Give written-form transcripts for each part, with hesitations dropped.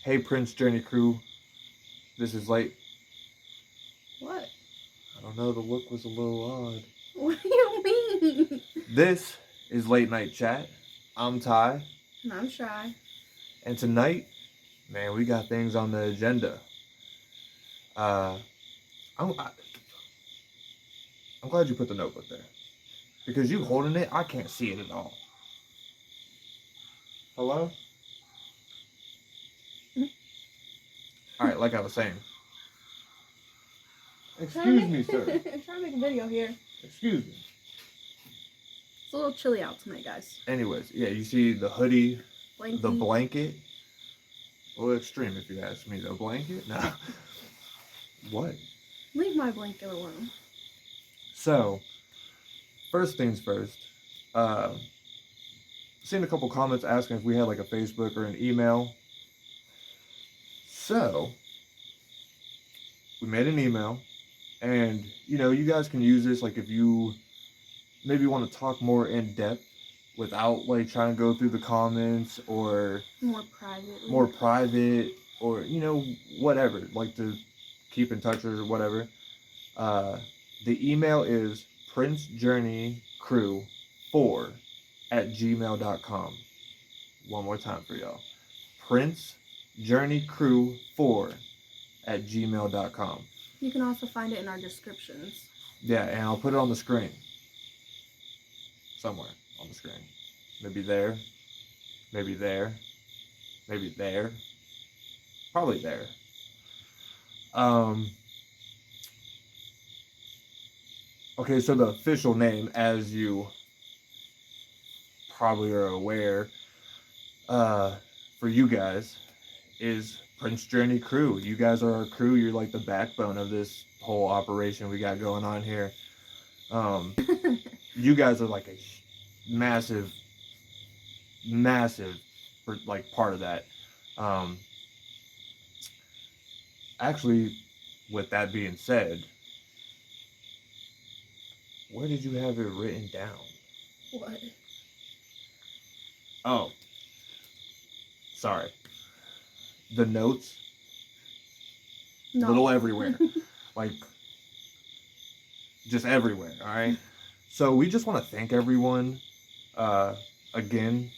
Hey Prince Journey crew, this is Late. What? I don't know, the look was a little odd. What do you mean? This is Late Nite Chat. I'm Ty. And I'm shy. And tonight, man, we got things on the agenda. I'm glad you put the notebook there. Because you holding it, I can't see it at all. Hello? Alright, like I was saying. Excuse me, sir. I'm trying to make a video here. Excuse me. It's a little chilly out tonight, guys. Anyways, yeah, you see the hoodie, Blankie. the blanket. A little extreme if you ask me. The blanket? No. What? Leave my blanket alone. So, first things first. Seen a couple comments asking if we had like a Facebook or an email. So, we made an email. And, you guys can use this like if you maybe want to talk more in depth without like trying to go through the comments or More private. or, whatever, like to keep in touch or whatever. The email is princejourneycrew4@gmail.com. One more time for y'all. princejourneycrew4@gmail.com. You can also find it in our descriptions. Yeah, and I'll put it on the screen. Somewhere on the screen. Maybe there. Maybe there. Maybe there. Probably there. Okay, so the official name, as you probably are aware, for you guys, is Prince Journey Crew. You guys are our crew. You're like the backbone of this whole operation we got going on here. You guys are like a massive like part of that. Actually, with that being said, where did you have it written down? What? Oh, sorry. The notes, little everywhere, like just everywhere. All right. So we just want to thank everyone again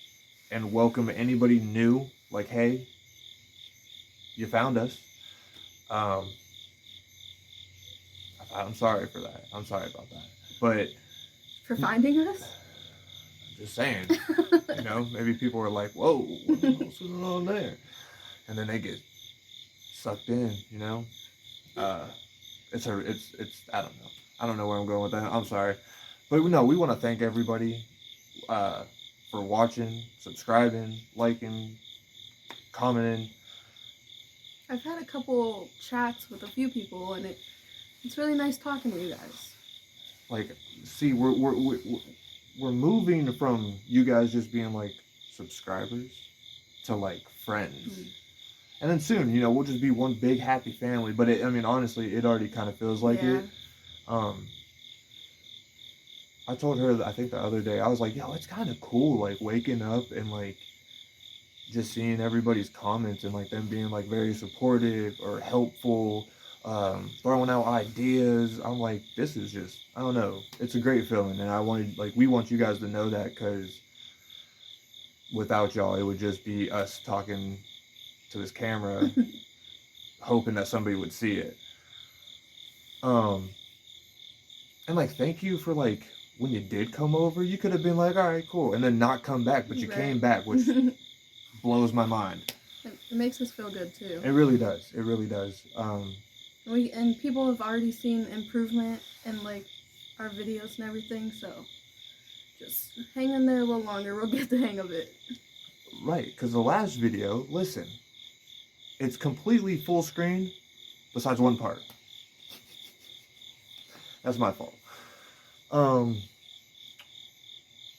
and welcome anybody new. Like, hey, you found us. I'm sorry for that. I'm sorry about that. But For finding us? I'm just saying, maybe people are like, whoa, what's going on there? And then they get sucked in, it's I don't know. I don't know where I'm going with that. I'm sorry. But no, we want to thank everybody for watching, subscribing, liking, commenting. I've had a couple chats with a few people, and it's really nice talking to you guys. Like, see, we're moving from you guys just being like subscribers to like friends. Mm. And then soon, we'll just be one big happy family. But honestly, it already kind of feels like it. I told her, I think the other day, I was like, yo, it's kind of cool, like waking up and like just seeing everybody's comments and like them being like very supportive or helpful, throwing out ideas. I'm like, this is just, I don't know, it's a great feeling. And we want you guys to know that, because without y'all, it would just be us talking to this camera hoping that somebody would see it. And like, thank you for like, when you did come over, you could have been like, all right, cool, and then not come back, but you came back, which blows my mind. It makes us feel good too. It really does. It really does. And people have already seen improvement in like our videos and everything, so just hang in there a little longer. We'll get the hang of it. Right, because the last video, listen, it's completely full screen besides one part. That's my fault.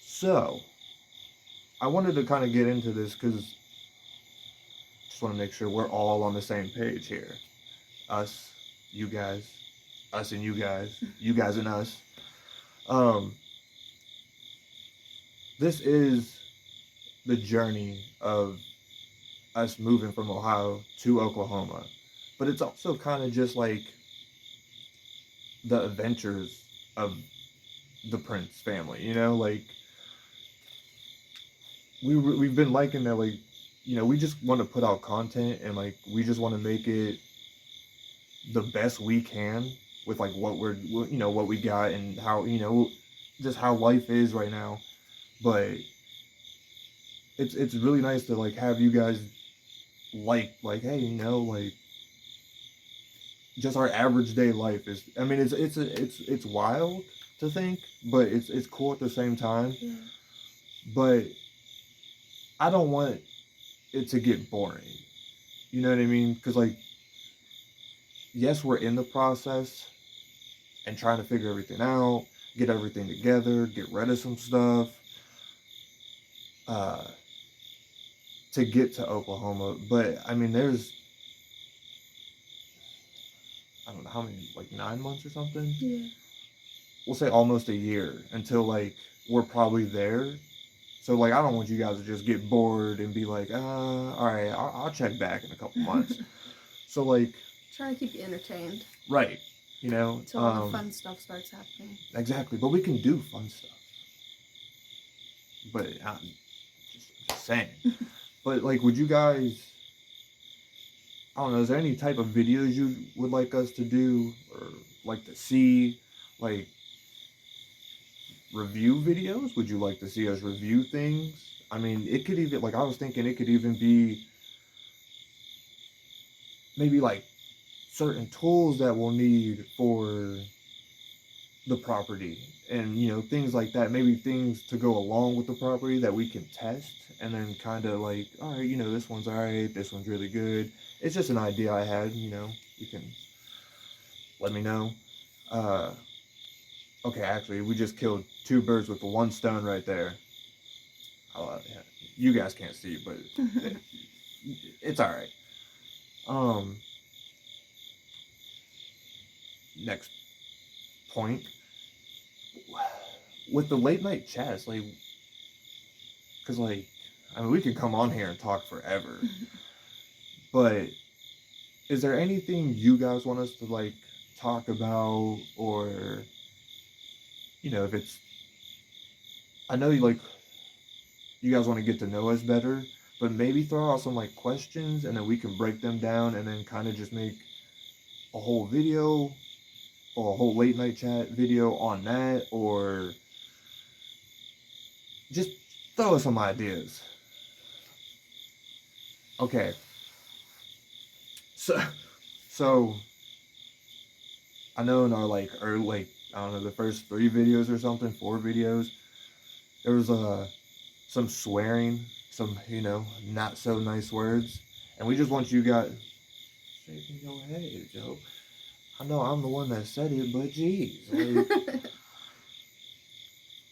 So I wanted to kind of get into this because just want to make sure we're all on the same page here. Us, you guys, us and you guys, you guys and us. This is the journey of us moving from Ohio to Oklahoma, but it's also kind of just like the adventures of the Prince family, you know, like we've been liking that, like, you know, we just want to put out content and like we just want to make it the best we can with like you know, what we got and how, you know, just how life is right now. But it's really nice to like have you guys like hey, you know, like just our average day life is, I mean, it's wild to think, but it's cool at the same time. Yeah. But I don't want it to get boring. You know what I mean? Because like, yes, we're in the process and trying to figure everything out, get everything together, get rid of some stuff, uh, to get to Oklahoma. But I mean, there's, I don't know how many, like 9 months or something. Yeah. We'll say almost a year until like we're probably there. So like, I don't want you guys to just get bored and be like, all right, I'll check back in a couple months. So like, try to keep you entertained. Right. You know, until all the fun stuff starts happening. Exactly, but we can do fun stuff. But I'm just saying. But like, would you guys? I don't know. Is there any type of videos you would like us to do, or like to see, like review videos? Would you like to see us review things? I mean, it could even, like, I was thinking it could even be maybe like certain tools that we'll need for the property, and you know, things like that, maybe things to go along with the property that we can test and then kind of like, all right, you know, this one's all right, this one's really good. It's just an idea I had, you know. You can let me know. uh okay, actually, we just killed two birds with the one stone right there. Yeah, you guys can't see, but it's all right. um Next point, with the late night chats, like, because like, I mean, we could come on here and talk forever, but is there anything you guys want us to like talk about, or you know, if it's, I know you like, you guys want to get to know us better, but maybe throw out some like questions and then we can break them down and then kind of just make a whole video or a whole late night chat video on that, or just throw us some ideas. Okay. So I know in our like early, like, I don't know, the first 3 videos or something, 4 videos, there was some swearing, some, you know, not so nice words, and we just want you guys shaking your head, Joe. I know I'm the one that said it, but geez, like,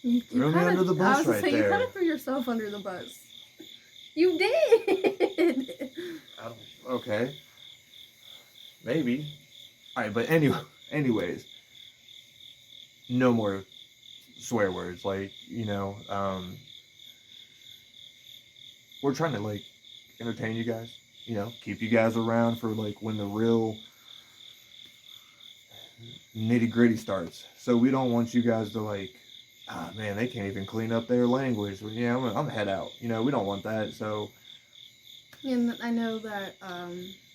you threw me kinda, under the I bus was right say, you there. kind of threw yourself under the bus. You did. Okay, maybe. All right, but anyways, no more swear words. Like, you know, we're trying to like entertain you guys. You know, keep you guys around for like when the real nitty gritty starts. So we don't want you guys to like, ah, man, they can't even clean up their language. Well, yeah, I'm gonna head out. You know, we don't want that. So, and I know that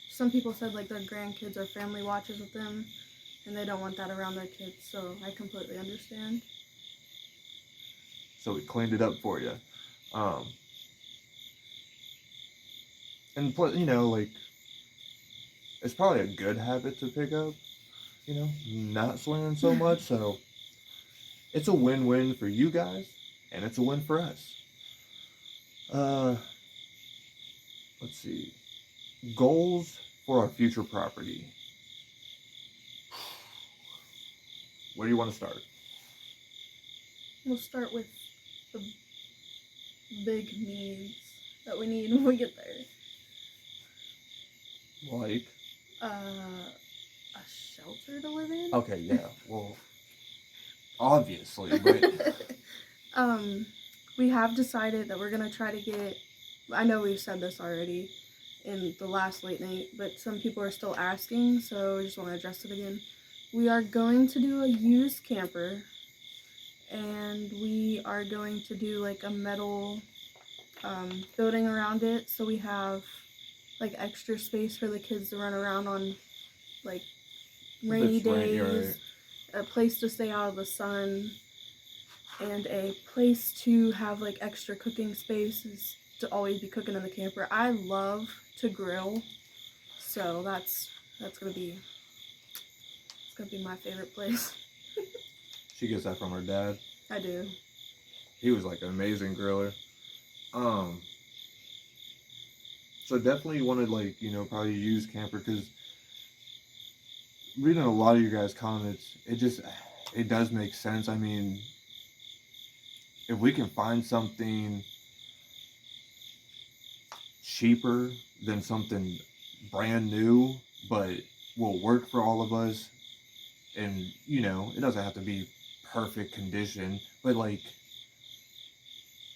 some people said like their grandkids or family watches with them, and they don't want that around their kids. So I completely understand. so we cleaned it up for you. And plus, you know, like, it's probably a good habit to pick up. You know, not swearing so much. So it's a win-win for you guys, and it's a win for us. Uh, let's see. Goals for our future property. Where do you want to start? We'll start with the big needs that we need when we get there. Like? A shelter to live in. Okay, yeah. Well, obviously, but we have decided that we're gonna try to get. I know we've said this already, in the last late night, but some people are still asking, so I just want to address it again. We are going to do a used camper, and we are going to do like a metal building around it, so we have like extra space for the kids to run around on, like rainy days, a place to stay out of the sun, and a place to have like extra cooking spaces to always be cooking in the camper. I love to grill, so that's gonna be my favorite place. She gets that from her dad. I do. He was like an amazing griller. So definitely wanted like, you know, probably use camper, because reading a lot of your guys' comments, it does make sense. I mean, if we can find something cheaper than something brand new, but will work for all of us, and you know, it doesn't have to be perfect condition, but like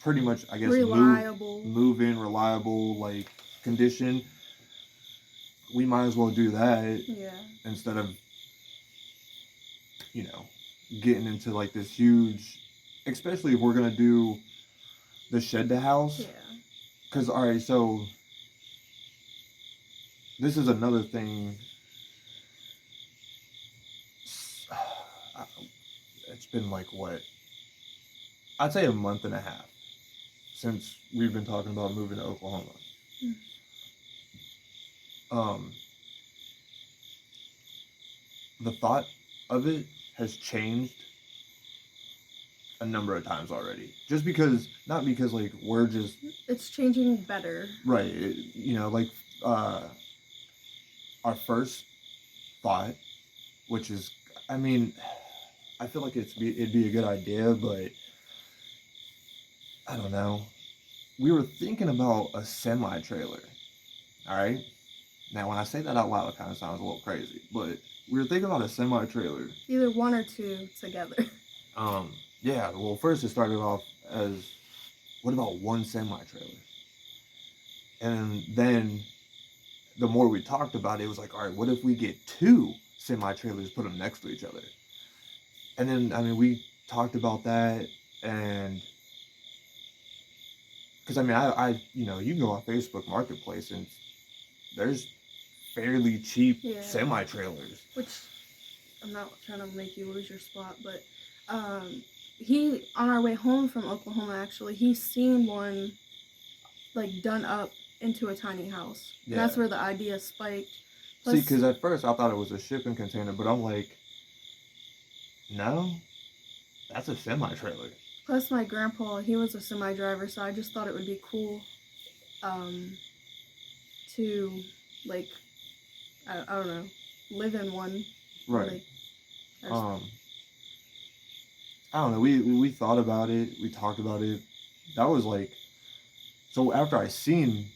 pretty much, I guess, reliable, move in, reliable, like condition, we might as well do that. Yeah. Instead of, you know, getting into like this huge, especially if we're gonna do the shed to house. Yeah. Because all right, so this is another thing. It's been like what? I'd say a month and a half since we've been talking about moving to Oklahoma. The thought of it has changed a number of times already. Just because, not because like we're just... It's changing better. Right. You know, like our first thought, which is, I mean, I feel like it'd be a good idea, but I don't know. We were thinking about a semi-trailer. All right. Now, when I say that out loud, it kind of sounds a little crazy, but we were thinking about a semi-trailer. Either one or two together. Yeah. Well, first it started off as, what about one semi-trailer? And then the more we talked about it, it was like, all right, what if we get two semi-trailers, put them next to each other? And then, I mean, we talked about that, and because I mean, I you know, you can go on Facebook Marketplace and there's fairly cheap semi-trailers. Which, I'm not trying to make you lose your spot, but he, on our way home from Oklahoma, actually, he's seen one like done up into a tiny house. Yeah. And that's where the idea spiked. Plus, see, because at first I thought it was a shipping container, but I'm like, no, that's a semi-trailer. Plus, my grandpa, he was a semi-driver, so I just thought it would be cool to, like, I don't know, live in one. Right. Like, I don't know, we thought about it, we talked about it. That was like, so after I seen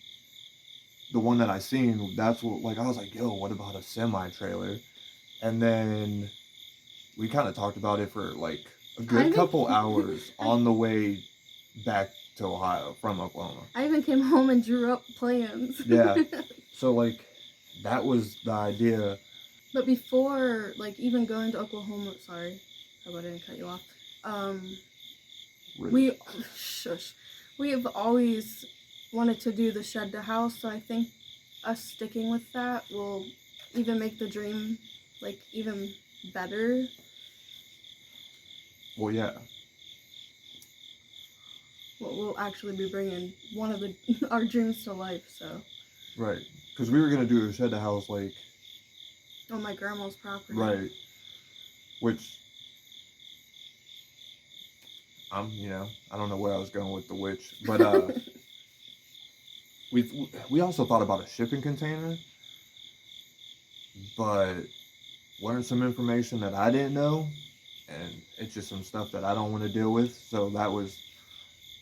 the one that I seen, that's what, like, I was like, yo, what about a semi-trailer? And then we kind of talked about it for like a good couple hours on the way back to Ohio from Oklahoma. I even came home and drew up plans. Yeah. So like that was the idea. But before like even going to Oklahoma, sorry, I hope I didn't cut you off. Really? We have always wanted to do the shed to house, so I think us sticking with that will even make the dream like even better. Well, yeah. Well, we'll actually be bringing one of our dreams to life, so. Right, because we were gonna do a shed to house like on my grandma's property. Right, which you know, I don't know where I was going with the which, but we also thought about a shipping container, but learned some information that I didn't know, and it's just some stuff that I don't want to deal with. So that was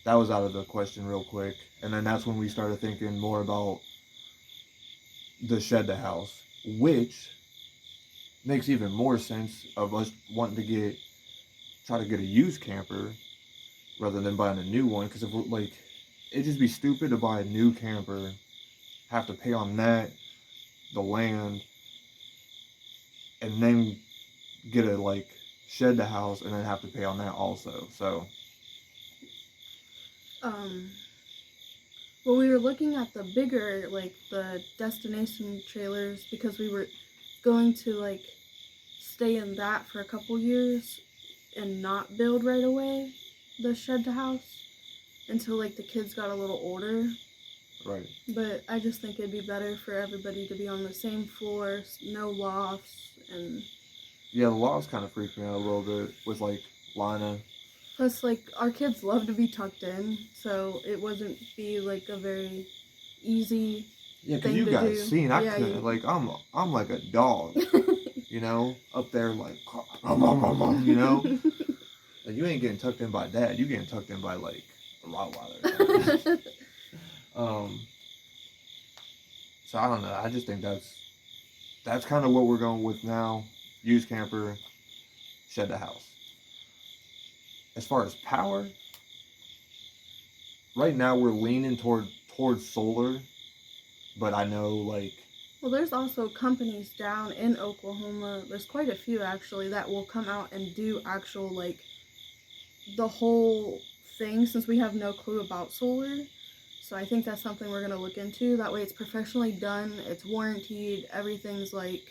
out of the question real quick. And then that's when we started thinking more about the shed to house, which makes even more sense of us wanting to try to get a used camper rather than buying a new one. Because if we're like, it'd just be stupid to buy a new camper have to pay on that, the land, and then get a like shed the house and then have to pay on that also. So Um, well, we were looking at the bigger, like the destination trailers, because we were going to like stay in that for a couple years and not build right away the shed to house until like the kids got a little older. right. But I just think it'd be better for everybody to be on the same floor, no lofts, and Yeah, the laws kind of freaked me out a little bit with like Lana. plus like our kids love to be tucked in, so it wouldn't be like a very easy Yeah, cause thing you to guys do. seen I Yeah, couldn't you. like I'm like a dog, you know, up there like you know, like you ain't getting tucked in by dad, you getting tucked in by like a Rottweiler or something. um, so I don't know. I just think that's kind of what we're going with now. Use camper, shed the house. As far as power, right now we're leaning towards solar, but I know like Well, there's also companies down in Oklahoma. There's quite a few actually that will come out and do actual like the whole thing since we have no clue about solar. So I think that's something we're going to look into. That way it's professionally done, it's warranted, everything's like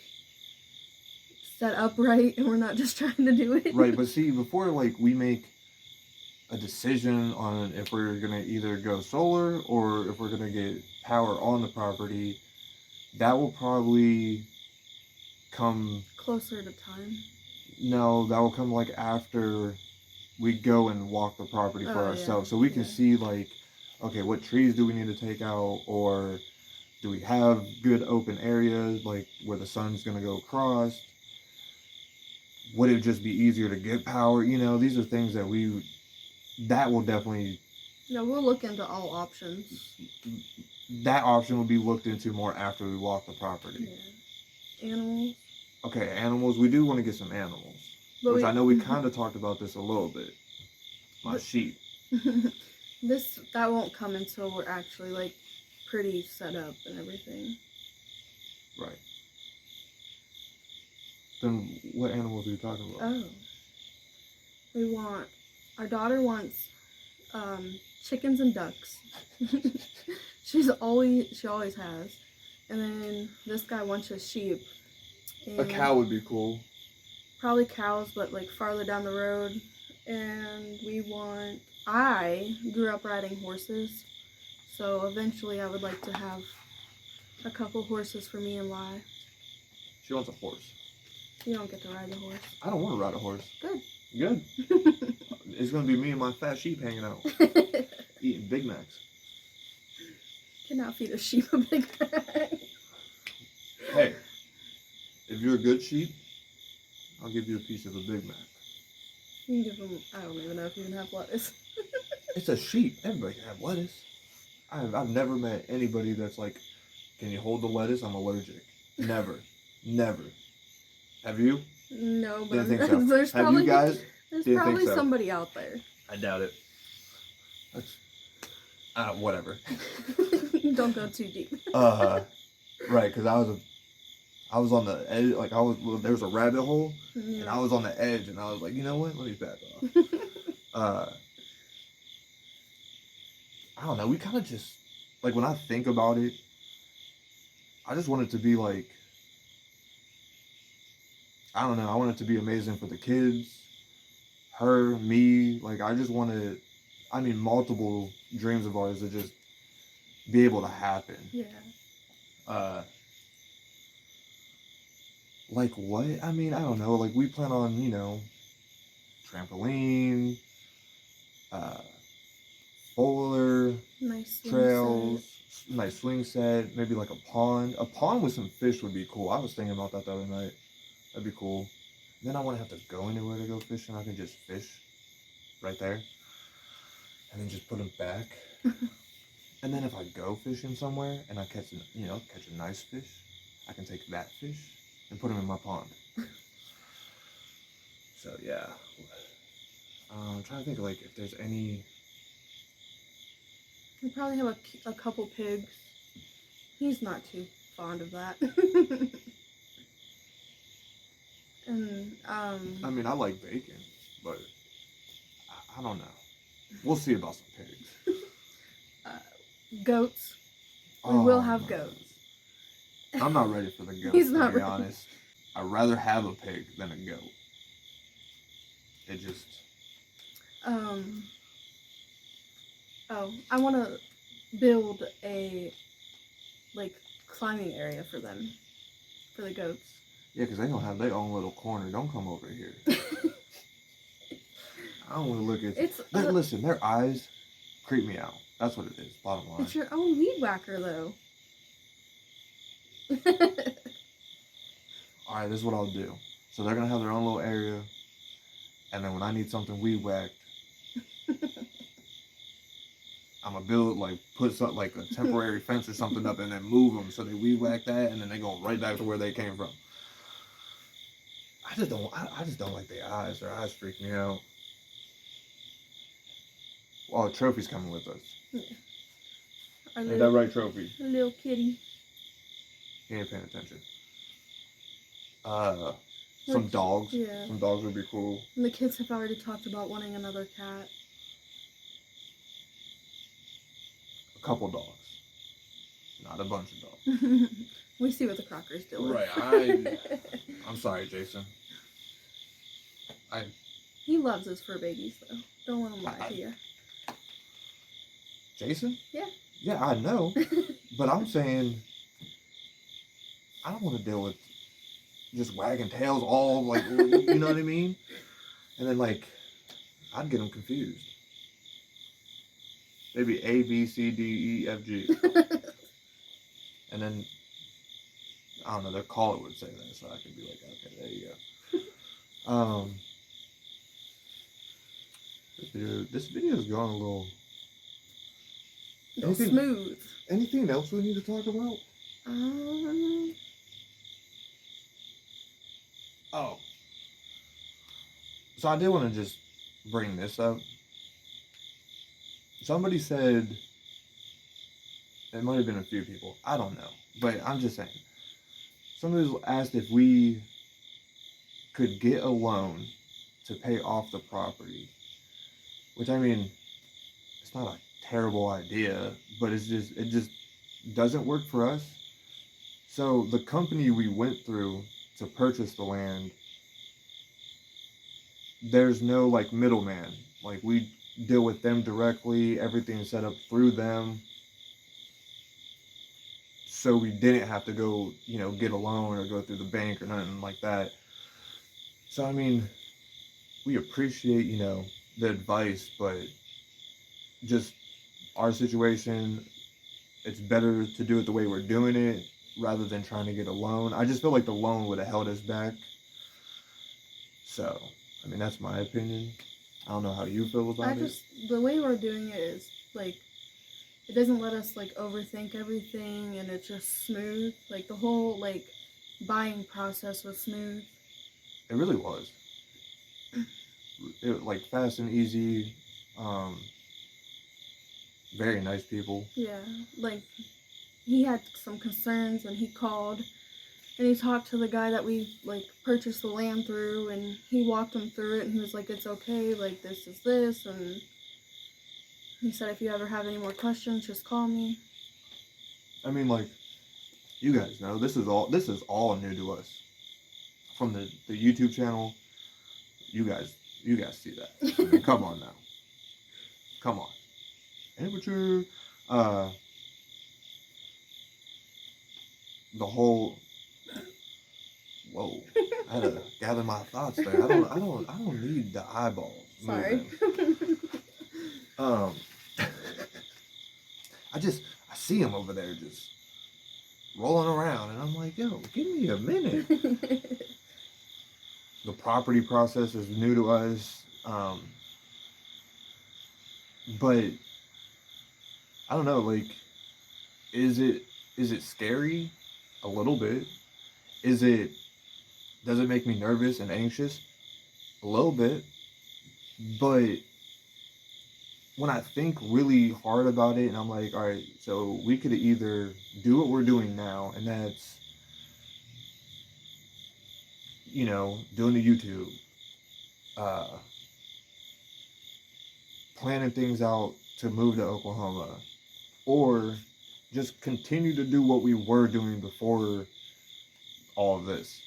set up right, and we're not just trying to do it. right. But see, before like we make a decision on if we're gonna either go solar or if we're gonna get power on the property, that will probably come. Closer to time. No, that will come like after we go and walk the property for Oh, yeah. ourselves, so we can Yeah. see like, okay, what trees do we need to take out, or do we have good open areas like where the sun's gonna go across? Would it just be easier to get power? You know, these are things that will definitely Yeah, we'll look into all options. that option will be looked into more after we walk the property. Yeah. Animals. Okay, animals. We do want to get some animals, But which we I know we kind of talked about this a little bit. My But- sheep. that won't come until we're actually like pretty set up and everything. Right. Then what animals are you talking about? Oh. Our daughter wants chickens and ducks. she always has. And then this guy wants his sheep. A cow would be cool. Probably cows, but like farther down the road. And I grew up riding horses, so eventually I would like to have a couple horses for me and Lai. She wants a horse. You don't get to ride the horse. I don't want to ride a horse. Good. Good. It's gonna be me and my fat sheep hanging out, eating Big Macs. Cannot feed a sheep a Big Mac. Hey, if you're a good sheep, I'll give you a piece of a Big Mac. You can give them. I don't even know if you can have lettuce. It's a sheep. Everybody can have lettuce. I've never met anybody that's like, can you hold the lettuce? I'm allergic. Never. Never. Have you? No, but Didn't think so. there's Have probably you guys? there's Didn't probably think so. somebody out there. I doubt it. That's whatever. Don't go too deep. Right, because I was on the edge, like there was a rabbit hole, and I was on the edge, and I was like, you know what? Let me back off. I don't know. We kind of just like when I think about it, I just want it to be like, I don't know. I want it to be amazing for the kids, her, me. Like I just want to. I mean, multiple dreams of ours to just be able to happen. Yeah. Like what? I mean, I don't know. Like we plan on, trampoline, bowler, Nice trails, nice swing set, maybe like a pond. A pond with some fish would be cool. I was thinking about that the other night. That'd be cool. Then I wouldn't have to go anywhere to go fishing. I could just fish right there, and then just put them back. And then if I go fishing somewhere and I catch a nice fish, I can take that fish and put him in my pond. So yeah, I'm trying to think like if there's any. We probably have a couple pigs. He's not too fond of that. And I mean, I like bacon, but I don't know. We'll see about some pigs. goats. We will have goats. I'm not ready for the goats, He's to not be ready. honest. I'd rather have a pig than a goat. It just... Oh, I want to build a, like, climbing area for them. For the goats. Yeah, because they don't have their own little corner. Don't come over here. I don't want to look at... Listen, their eyes creep me out. That's what it is, bottom line. It's your own weed whacker, though. Alright, this is what I'll do. So they're going to have their own little area. And then when I need something weed whacked, I'm going to build, like, put something, like a temporary fence or something up and then move them so they weed whack that and then they go right back to where they came from. I just don't like their eyes. Their eyes freak me out. Oh, Trophy's coming with us. Yeah. Ain't that right, Trophy? A little kitty. He ain't paying attention. Some dogs. Yeah. Some dogs would be cool. And the kids have already talked about wanting another cat. A couple dogs. Not a bunch of dogs. We see what the Crockers do. Right. I'm sorry, Jason. He loves his fur babies, though. Don't let him lie to you. Jason? Yeah. Yeah, I know. But I'm saying, I don't want to deal with just wagging tails all, like, you know what I mean? And then, like, I'd get them confused. Maybe A, B, C, D, E, F, G. And then, I don't know, their caller would say that, so I could be like, okay, there you go. This video is going a little smooth. Anything else we need to talk about? Oh. So I did want to just bring this up. Somebody said, it might have been a few people, I don't know, but I'm just saying. Somebody asked if we could get a loan to pay off the property. Which, I mean, it's not a terrible idea, but it just doesn't work for us. So the company we went through to purchase the land, there's no, like, middleman. Like, we deal with them directly, everything is set up through them. So we didn't have to go, get a loan or go through the bank or nothing like that. So, I mean, we appreciate, the advice, but just our situation, it's better to do it the way we're doing it rather than trying to get a loan. I just feel like the loan would have held us back. So, I mean, that's my opinion. I don't know how you feel about it. The way we're doing it is, like, it doesn't let us, like, overthink everything, and it's just smooth. Like, the whole, like, buying process was smooth. It really was. It, like, fast and easy. Very nice people. Yeah, like, he had some concerns, and he called, and he talked to the guy that we, like, purchased the land through, and he walked him through it, and he was like, it's okay, like, this is this, and he said, if you ever have any more questions, just call me. I mean, like, you guys know, this is all new to us. From the YouTube channel, you guys see that. I mean, come on now. Come on. Amateur, the whole, whoa, I had to gather my thoughts there. I don't need the eyeballs. Sorry. I see him over there just rolling around, and I'm like, yo, give me a minute. The property process is new to us, but I don't know, like, is it scary? A little bit. Does it make me nervous and anxious? A little bit. But when I think really hard about it, and I'm like, all right, so we could either do what we're doing now, and that's, doing the YouTube, uh, planning things out to move to Oklahoma, or just continue to do what we were doing before all of this.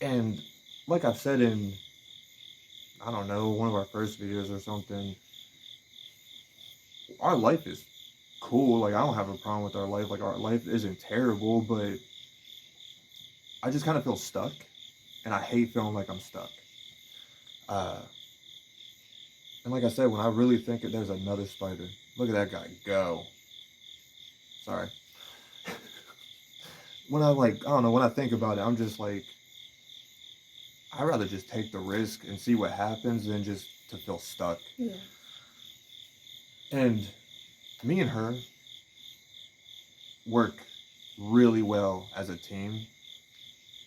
And like I've said in, I don't know, one of our first videos or something, our life is cool. Like, I don't have a problem with our life. Like, our life isn't terrible, but I just kind of feel stuck, and I hate feeling like I'm stuck. Uh, and like I said, when I really think it, there's another spider. Look at that guy go. Sorry. When I I don't know, when I think about it, I'm just like, I'd rather just take the risk and see what happens than just to feel stuck. Yeah. And me and her work really well as a team.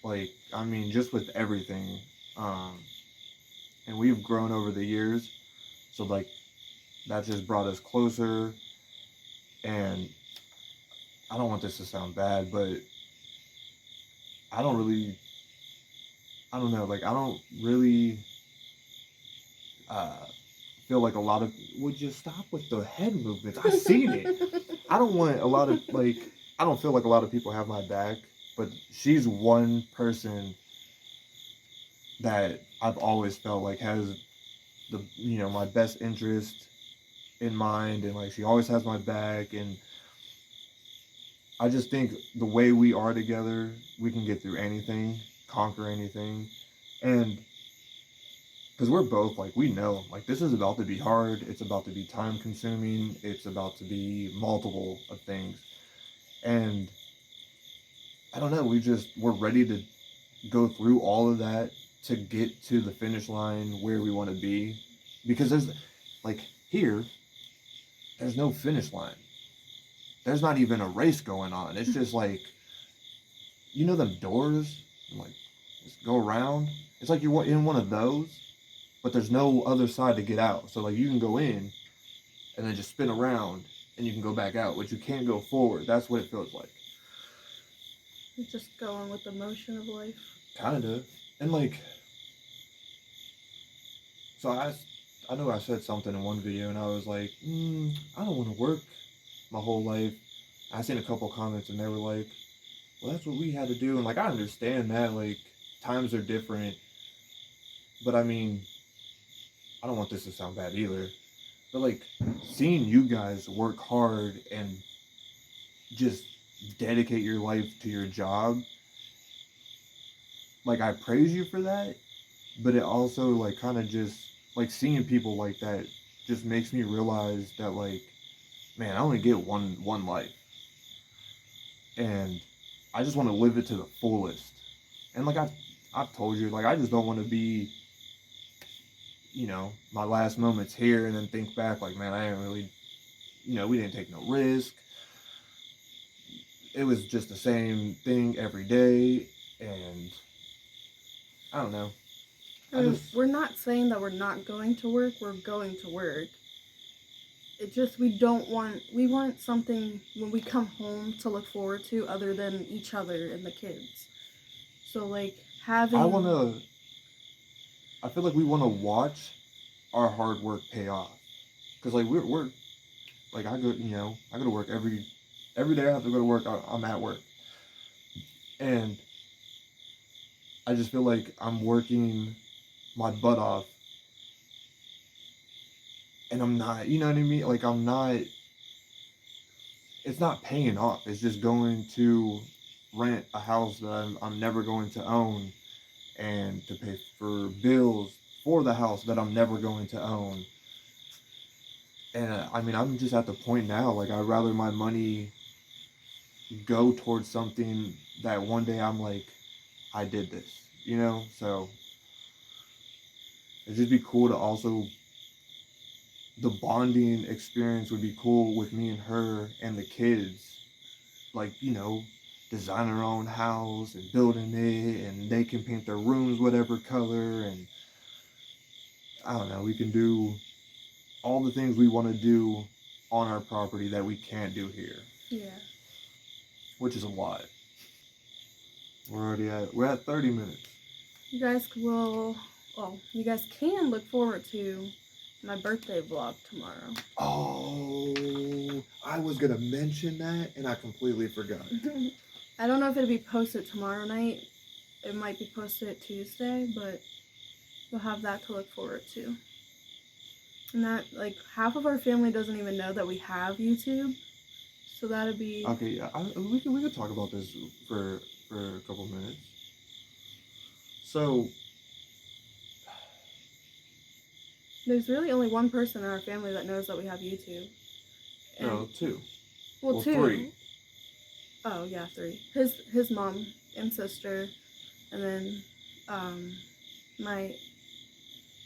Like, I mean, just with everything. Um, and we've grown over the years. So, like, that just brought us closer. And I don't want this to sound bad, but I don't really, I don't know, like, I don't really uh, feel like a lot of, would you stop with the head movements? I've seen it. I don't want a lot of, like, I don't feel like a lot of people have my back, but she's one person that I've always felt like has my best interest in mind, and like she always has my back. And I just think the way we are together, we can get through anything, conquer anything. And because we're both like, we know like this is about to be hard, it's about to be time consuming, it's about to be multiple of things. And I don't know, we're ready to go through all of that to get to the finish line where we want to be. Because there's like, here there's no finish line, there's not even a race going on. It's just like, them doors, like, just go around. It's like you're in one of those, but there's no other side to get out. So like you can go in and then just spin around and you can go back out, but you can't go forward. That's what it feels like. You're just going with the motion of life. Kinda. And like, so I know I said something in one video and I was like, I don't want to work my whole life. I seen a couple comments and they were like, well, that's what we had to do. And like, I understand that, like, times are different. But I mean, I don't want this to sound bad either. But like, seeing you guys work hard and just dedicate your life to your job, like, I praise you for that. But it also, like, kind of just, like, seeing people like that just makes me realize that, like, man, I only get one life. And I just want to live it to the fullest. And like I've told you, like, I just don't want to be, my last moments here and then think back like, man, I didn't really, we didn't take no risk. It was just the same thing every day. And I don't know. I mean, we're not saying that we're not going to work. We're going to work. It just, we want something when we come home to look forward to other than each other and the kids. So like having, I feel like we want to watch our hard work pay off. Cause like we're like, I go to work every day I have to go to work. I'm at work. And I just feel like I'm working my butt off, and I'm not, you know what I mean? Like, I'm not, it's not paying off. It's just going to rent a house that I'm never going to own, and to pay for bills for the house that I'm never going to own. And I mean, I'm just at the point now, like, I'd rather my money go towards something that one day I'm like, I did this, So it'd just be cool to also, the bonding experience would be cool with me and her and the kids. Like, design our own house and building it, and they can paint their rooms whatever color. And I don't know, we can do all the things we want to do on our property that we can't do here, Yeah. which is a lot. We're at 30 minutes. You guys you guys can look forward to my birthday vlog tomorrow. Oh, I was gonna mention that and I completely forgot. I don't know if it'll be posted tomorrow night. It might be posted Tuesday, but you'll have that to look forward to. And that, like, half of our family doesn't even know that we have YouTube. So that'll be... Okay, yeah, we can talk about this for a couple minutes. So, there's really only one person in our family that knows that we have YouTube. And, no, two. Well, two. 3. Oh, yeah, 3. His mom and sister, and then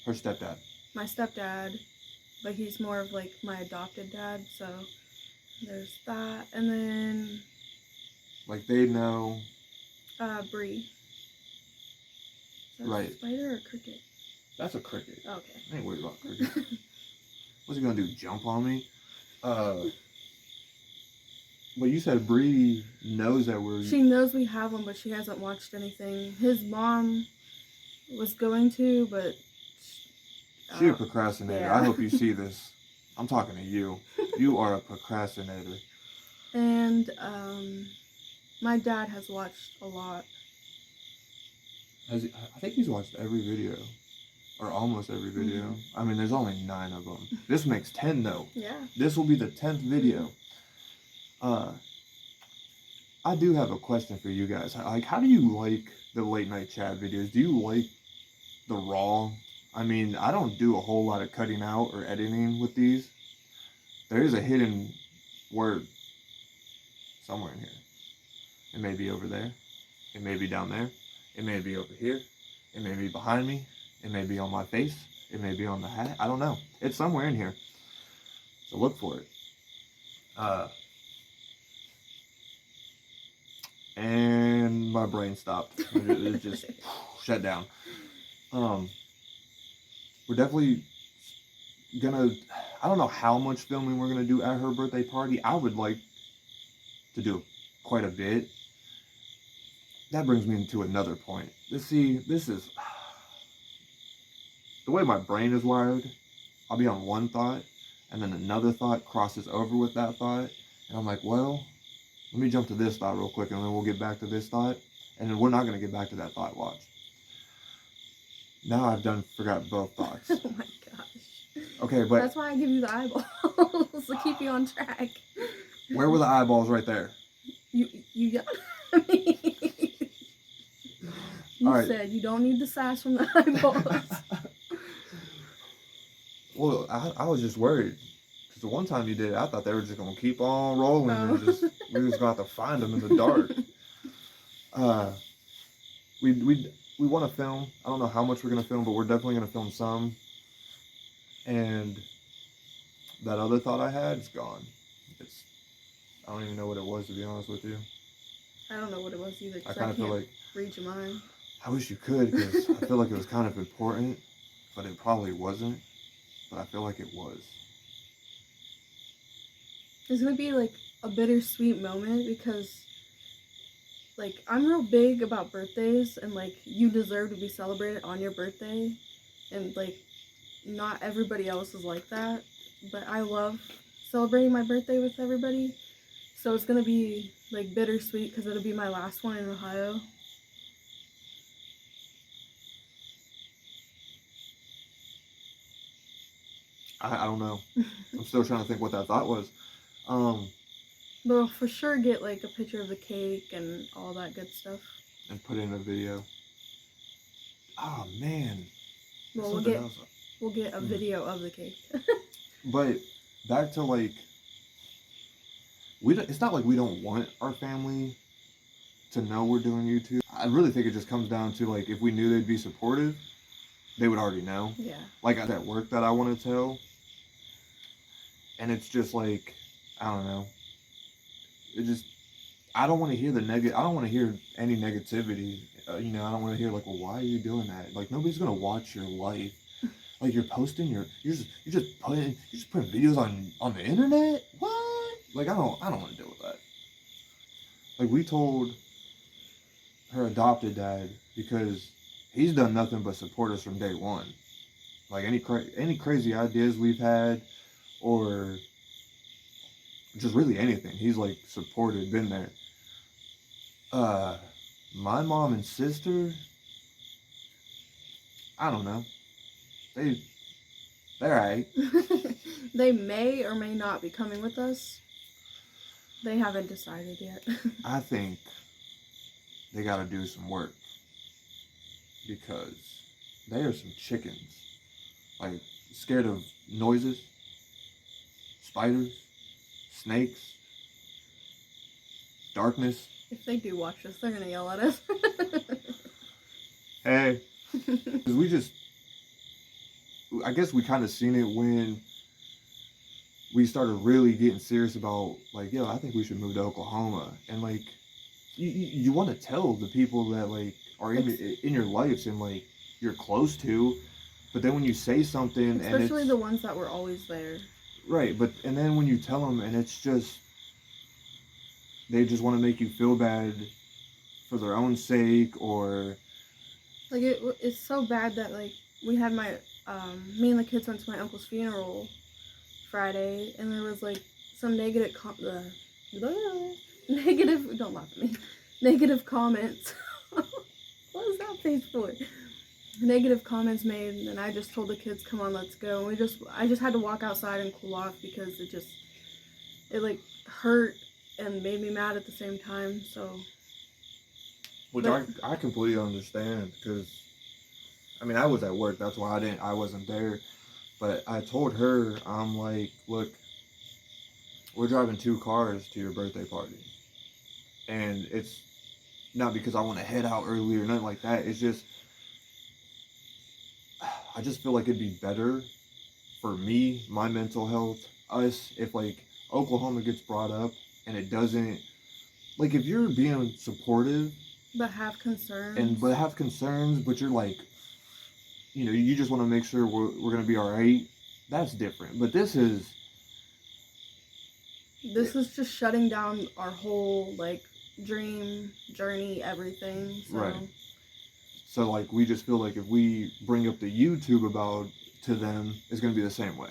her stepdad. My stepdad, but he's more of like my adopted dad, so there's that. And then like they know Bree. Right. A spider or a cricket? That's a cricket. Oh, okay. I ain't worried about cricket. What's he gonna do? Jump on me? But you said Bree knows that we're... She knows we have one, but she hasn't watched anything. His mom was going to, but... She a procrastinator. Yeah. I hope you see this. I'm talking to you. You are a procrastinator. And, my dad has watched a lot. I think he's watched every video. Or almost every video. Mm-hmm. I mean, there's only 9 of them. This makes 10, though. Yeah. This will be the 10th video. I do have a question for you guys. Like, how do you like the Late Nite Chat videos? Do you like the raw? I mean, I don't do a whole lot of cutting out or editing with these. There is a hidden word somewhere in here. It may be over there. It may be down there. It may be over here. It may be behind me. It may be on my face. It may be on the hat. I don't know. It's somewhere in here. So look for it. And my brain stopped. It just shut down. We're definitely gonna... I don't know how much filming we're gonna do at her birthday party. I would like to do quite a bit. That brings me into another point. This is... the way my brain is wired, I'll be on one thought, and then another thought crosses over with that thought, and I'm like, well, let me jump to this thought real quick, and then we'll get back to this thought, and then we're not going to get back to that thought, watch. Now I've forgot both thoughts. Oh my gosh. Okay, but... that's why I give you the eyeballs, to keep you on track. Where were the eyeballs? Right there. You got me. You right. said you don't need the sass from the eyeballs. Well, I was just worried. Because the one time you did it, I thought they were just going to keep on rolling and we were just going to have to find them in the dark. We want to film. I don't know how much we're going to film, but we're definitely going to film some. And that other thought I had is gone. I don't even know what it was, to be honest with you. I don't know what it was either. I kind of feel like... read your mind. I wish you could, because I feel like it was kind of important, but it probably wasn't. But I feel like it was. It's going to be like a bittersweet moment because, like, I'm real big about birthdays and, like, you deserve to be celebrated on your birthday. And, like, not everybody else is like that. But I love celebrating my birthday with everybody. So it's going to be, like, bittersweet because it'll be my last one in Ohio. I don't know. I'm still trying to think what that thought was. But we'll for sure get like a picture of the cake and all that good stuff. And put in a video. Oh man. Well, we'll get a video of the cake. But back to like, it's not like we don't want our family to know we're doing YouTube. I really think it just comes down to like, if we knew they'd be supportive, they would already know. Yeah. Like at work that I want to tell. And it's just like, I don't know. I don't want to hear I don't want to hear any negativity. I don't want to hear like, well, why are you doing that? Like, nobody's going to watch your life Like you're just putting videos on the internet. What? Like I don't want to deal with that. Like we told her adopted dad because he's done nothing but support us from day one. Like any crazy ideas we've had, or just really anything, he's like supported, been there. Uh, my mom and sister, I don't know. They they're alright. They may or may not be coming with us. They haven't decided yet. I think they got to do some work because they are some chickens. Like scared of noises, spiders, snakes, darkness. If they do watch us, they're gonna yell at us. Hey, because I guess we kind of seen it when we started really getting serious about like, yo, I think we should move to Oklahoma, and like, you want to tell the people that like are in your lives and like you're close to, but then when you say something, especially the ones that were always there, right? But and then when you tell them, and it's just they just want to make you feel bad for their own sake, or like it's so bad that like we had my me and the kids went to my uncle's funeral Friday, and there was like some negative negative, don't laugh at me, negative comments. What is that face for? Negative comments made, and I just told the kids, come on, let's go. And I just had to walk outside and cool off because it like hurt and made me mad at the same time. So which I completely understand, because I mean I was at work, that's why I wasn't there. But I told her, I'm like, look, we're driving 2 cars to your birthday party. And it's not because I want to head out early or nothing like that. It's just, I just feel like it'd be better for me, my mental health, us, if like Oklahoma gets brought up and it doesn't, like if you're being supportive. But have concerns. But you're like, you know, you just want to make sure we're going to be all right. That's different. But this is just shutting down our whole like dream journey, everything. So. Right. So like we just feel like if we bring up the YouTube about to them, it's going to be the same way.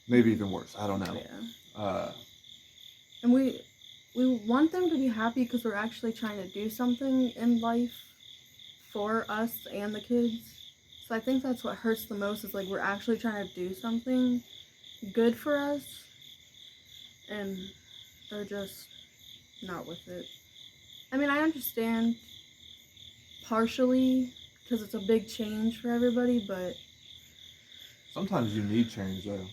Maybe even worse. I don't know. Yeah. And we want them to be happy because we're actually trying to do something in life for us and the kids. So I think that's what hurts the most, is like we're actually trying to do something good for us, and they're just not with it. I mean, I understand partially because it's a big change for everybody, but sometimes you need change though.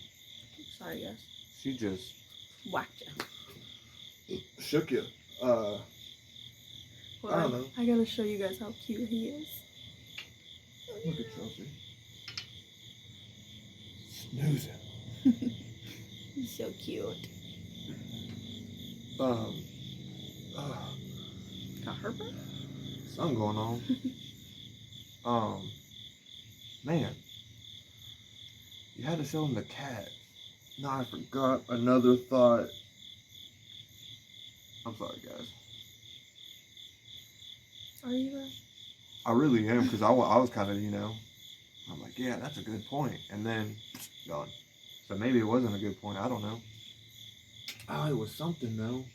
Sorry, yes. She just whacked you. Shook you. Well, I don't know. I gotta show you guys how cute he is. Look at Chelsea. Snoozing. He's so cute. Got heartburn? Something going on. Man. You had to show him the cat. No, I forgot another thought. I'm sorry, guys. Are you though? I really am, because I was kind of, you know, I'm like, yeah, that's a good point. And then, gone. So maybe it wasn't a good point. I don't know. Oh, it was something, though.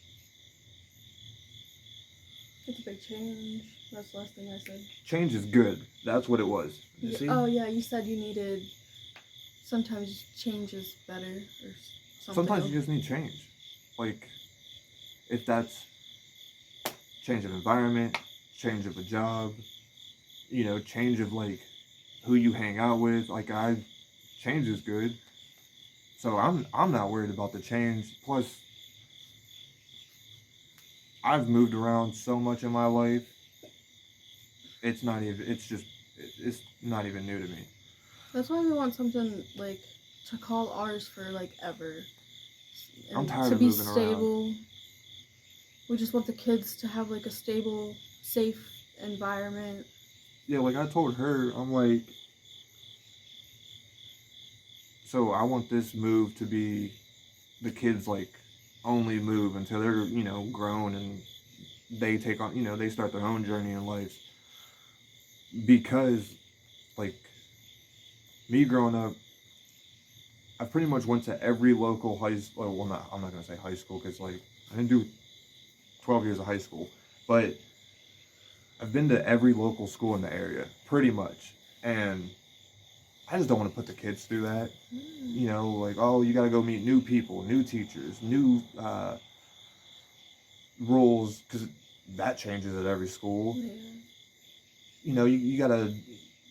It's a big change. That's the last thing I said. Change is good. That's what it was. You see? Oh, yeah, you said you needed... Sometimes change is better, or something. Sometimes you just need change. Like, if that's change of environment, change of a job, you know, change of like who you hang out with. Like change is good. So I'm not worried about the change. Plus, I've moved around so much in my life. It's not even new to me. That's why we want something like to call ours for like ever. And I'm tired of moving stable. Around. We just want the kids to have like a stable, safe environment. Yeah, like I told her, I'm like, So I want this move to be the kids like only move until they're grown and they take on they start their own journey in life. Because like me growing up, I pretty much went to every local high school. Well, not I'm not gonna say high school because like I didn't do 12 years of high school, but I've been to every local school in the area pretty much, and I just don't want to put the kids through that. Like, oh, you got to go meet new people, new teachers, new rules, because that changes at every school. Yeah. You got to,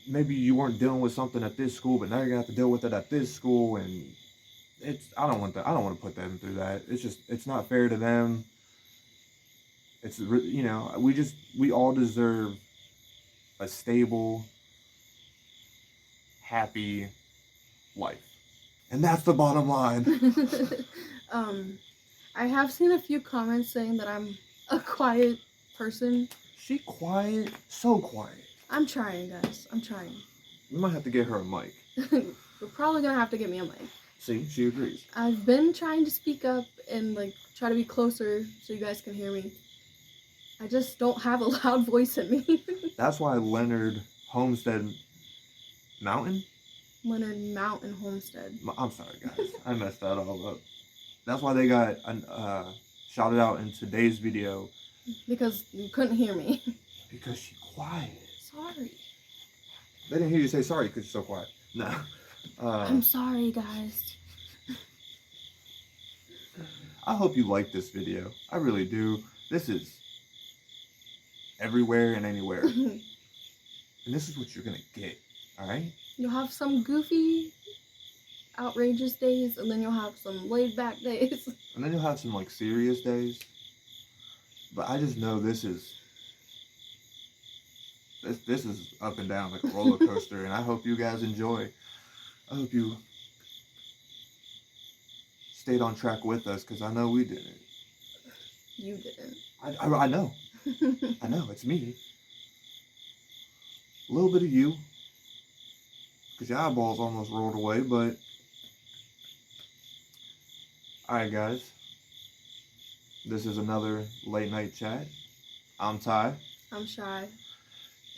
maybe you weren't dealing with something at this school, but now you're going to have to deal with it at this school. And I don't want that. I don't want to put them through that. It's not fair to them. We all deserve a stable, happy life. And that's the bottom line. I have seen a few comments saying that I'm a quiet person. She quiet, so quiet. I'm trying, guys. I'm trying. We might have to get her a mic. We're probably gonna have to get me a mic. See, she agrees. I've been trying to speak up and like try to be closer so you guys can hear me. I just don't have a loud voice in me. That's why Leonard Homestead Mountain? Leonard Mountain Homestead. I'm sorry, guys. I messed that all up. That's why they got shouted out in today's video. Because you couldn't hear me. Because she's quiet. Sorry. They didn't hear you say sorry because you're so quiet. No. I'm sorry, guys. I hope you like this video. I really do. This is everywhere and anywhere. And this is what you're going to get. Alright? You'll have some goofy, outrageous days, and then you'll have some laid back days. And then you'll have some like serious days. But I just know this is up and down like a roller coaster, and I hope you guys enjoy. I hope you stayed on track with us, because I know we didn't. You didn't. I know. I know, it's me. A little bit of you, because your eyeballs almost rolled away, but alright guys, this is another Late Night Chat. I'm Ty. I'm Shy.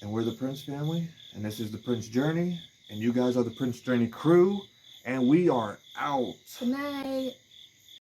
And we're the Prince family, and this is the Prince Journey, and you guys are the Prince Journey crew, and we are out. Good night.